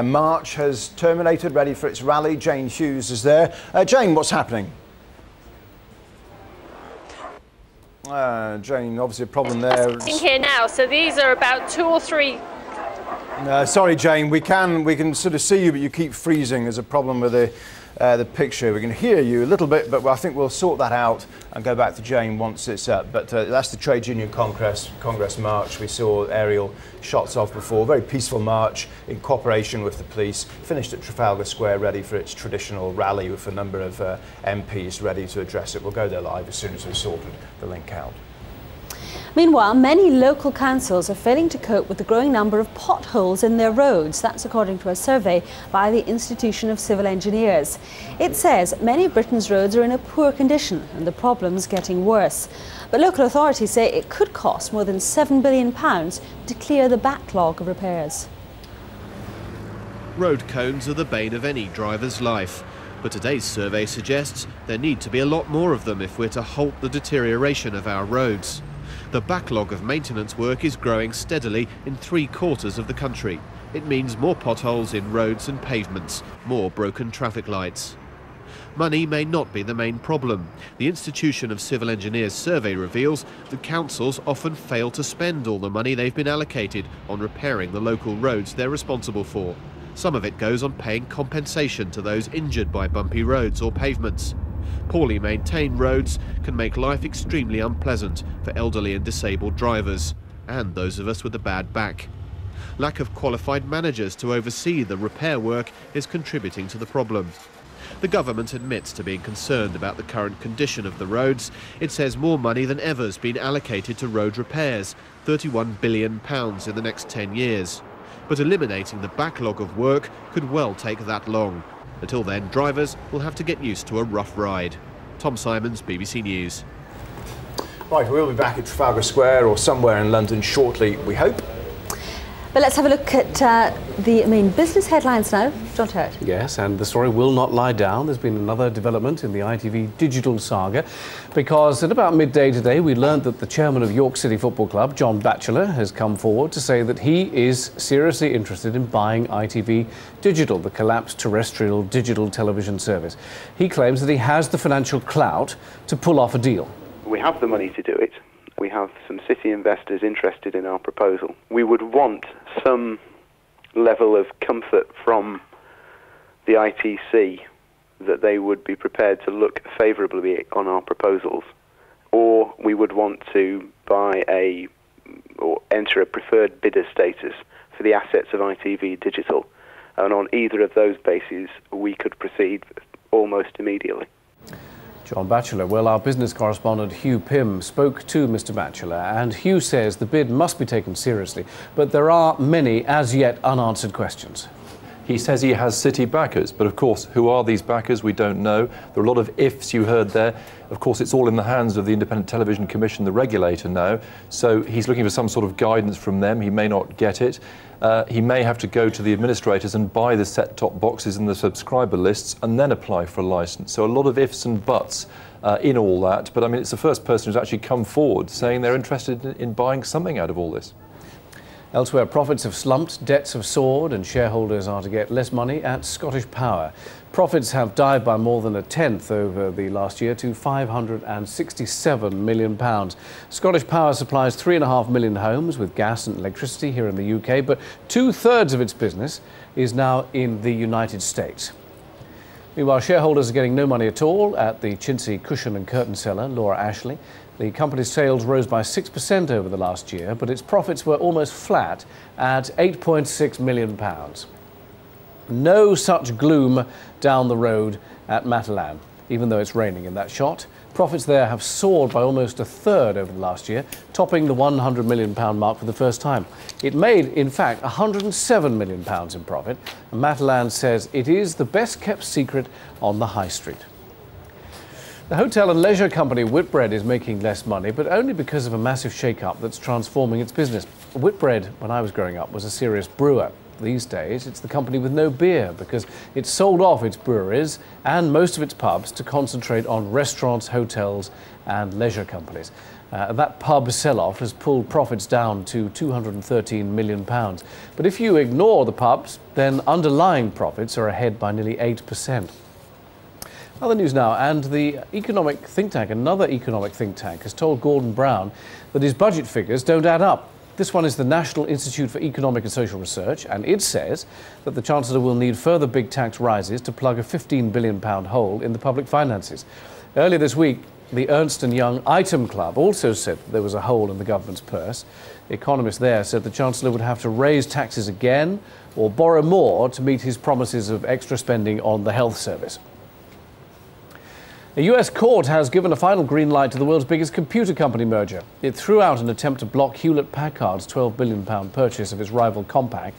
March has terminated, ready for its rally. Jane Hughes is there. Jane, what's happening? Jane, obviously a problem there. Here now, so these are about 2 or 3. Sorry, Jane, we can sort of see you, but you keep freezing. There's a problem with the picture. We can hear you a little bit, but I think we'll sort that out and go back to Jane once it's up. But that's the Trade Union Congress March. We saw aerial shots of before. Very peaceful march in cooperation with the police. Finished at Trafalgar Square, ready for its traditional rally with a number of MPs ready to address it. We'll go there live as soon as we've sorted the link out. Meanwhile, many local councils are failing to cope with the growing number of potholes in their roads. That's according to a survey by the Institution of Civil Engineers. It says many of Britain's roads are in a poor condition and the problem's getting worse. But local authorities say it could cost more than £7 billion to clear the backlog of repairs. Road cones are the bane of any driver's life. But today's survey suggests there need to be a lot more of them if we're to halt the deterioration of our roads. The backlog of maintenance work is growing steadily in 3/4 of the country. It means more potholes in roads and pavements, more broken traffic lights. Money may not be the main problem. The Institution of Civil Engineers survey reveals that councils often fail to spend all the money they've been allocated on repairing the local roads they're responsible for. Some of it goes on paying compensation to those injured by bumpy roads or pavements. Poorly maintained roads can make life extremely unpleasant for elderly and disabled drivers, and those of us with a bad back. Lack of qualified managers to oversee the repair work is contributing to the problem. The government admits to being concerned about the current condition of the roads. It says more money than ever has been allocated to road repairs, £31 billion in the next 10 years. But eliminating the backlog of work could well take that long. Until then, drivers will have to get used to a rough ride. Tom Simons, BBC News. Right, we'll be back at Trafalgar Square or somewhere in London shortly, we hope. But let's have a look at the main business headlines now. John Terrett. Yes, and the story will not lie down. There's been another development in the ITV Digital saga, because at about midday today we learned that the chairman of York City Football Club, John Batchelor, has come forward to say that he is seriously interested in buying ITV Digital, the collapsed terrestrial digital television service. He claims that he has the financial clout to pull off a deal. We have the money to do it. We have some city investors interested in our proposal. We would want some level of comfort from the ITC that they would be prepared to look favourably on our proposals, or we would want to buy or enter a preferred bidder status for the assets of ITV Digital. And on either of those bases, we could proceed almost immediately. John Batchelor. Well, our business correspondent Hugh Pym spoke to Mr. Batchelor, and Hugh says the bid must be taken seriously, but there are many as yet unanswered questions. He says he has city backers, but of course, who are these backers? We don't know. There are a lot of ifs you heard there. Of course, it's all in the hands of the Independent Television Commission, the regulator now, so he's looking for some sort of guidance from them. He may not get it. He may have to go to the administrators and buy the set-top boxes and the subscriber lists and then apply for a licence. So a lot of ifs and buts in all that, but I mean, it's the first person who's actually come forward saying they're interested in buying something out of all this. Elsewhere, profits have slumped, debts have soared, and shareholders are to get less money at Scottish Power. Profits have dived by more than a tenth over the last year to £567 million. Scottish Power supplies 3.5 million homes with gas and electricity here in the UK, but 2/3 of its business is now in the United States. Meanwhile, shareholders are getting no money at all at the chintzy cushion and curtain seller, Laura Ashley. The company's sales rose by 6% over the last year, but its profits were almost flat at £8.6 million. No such gloom down the road at Matalan, even though it's raining in that shot. Profits there have soared by almost a third over the last year, topping the £100 million mark for the first time. It made, in fact, £107 million in profit, and Matalan says it is the best-kept secret on the high street. The hotel and leisure company Whitbread is making less money, but only because of a massive shake-up that's transforming its business. Whitbread, when I was growing up, was a serious brewer. These days, it's the company with no beer because it's sold off its breweries and most of its pubs to concentrate on restaurants, hotels and leisure companies. That pub sell-off has pulled profits down to £213 million. But if you ignore the pubs, then underlying profits are ahead by nearly 8%. Other news now, and the economic think tank, another economic think tank, has told Gordon Brown that his budget figures don't add up. This one is the National Institute for Economic and Social Research, and it says that the Chancellor will need further big tax rises to plug a £15 billion hole in the public finances. Earlier this week, the Ernst & Young Item Club also said that there was a hole in the government's purse. The economist there said the Chancellor would have to raise taxes again or borrow more to meet his promises of extra spending on the health service. A US court has given a final green light to the world's biggest computer company merger. It threw out an attempt to block Hewlett-Packard's £12 billion purchase of its rival Compaq.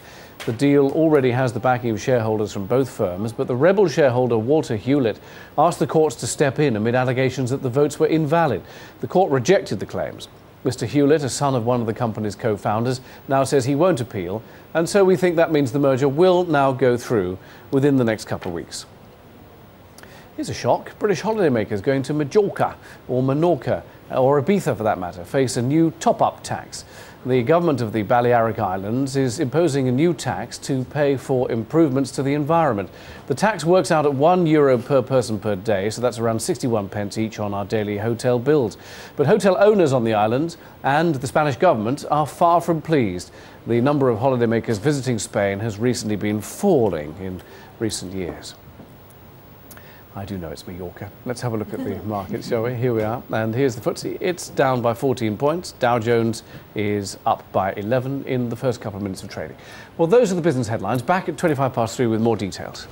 The deal already has the backing of shareholders from both firms, but the rebel shareholder Walter Hewlett asked the courts to step in amid allegations that the votes were invalid. The court rejected the claims. Mr. Hewlett, a son of one of the company's co-founders, now says he won't appeal, and so we think that means the merger will now go through within the next couple of weeks. Here's a shock. British holidaymakers going to Majorca or Menorca, or Ibiza for that matter, face a new top-up tax. The government of the Balearic Islands is imposing a new tax to pay for improvements to the environment. The tax works out at €1 per person per day, so that's around 61 pence each on our daily hotel bills. But hotel owners on the island and the Spanish government are far from pleased. The number of holidaymakers visiting Spain has recently been falling in recent years. I do know it's Mallorca. Let's have a look at the market, shall we? Here we are. And here's the FTSE. It's down by 14 points. Dow Jones is up by 11 in the first couple of minutes of trading. Well, those are the business headlines. Back at 3:25 with more details.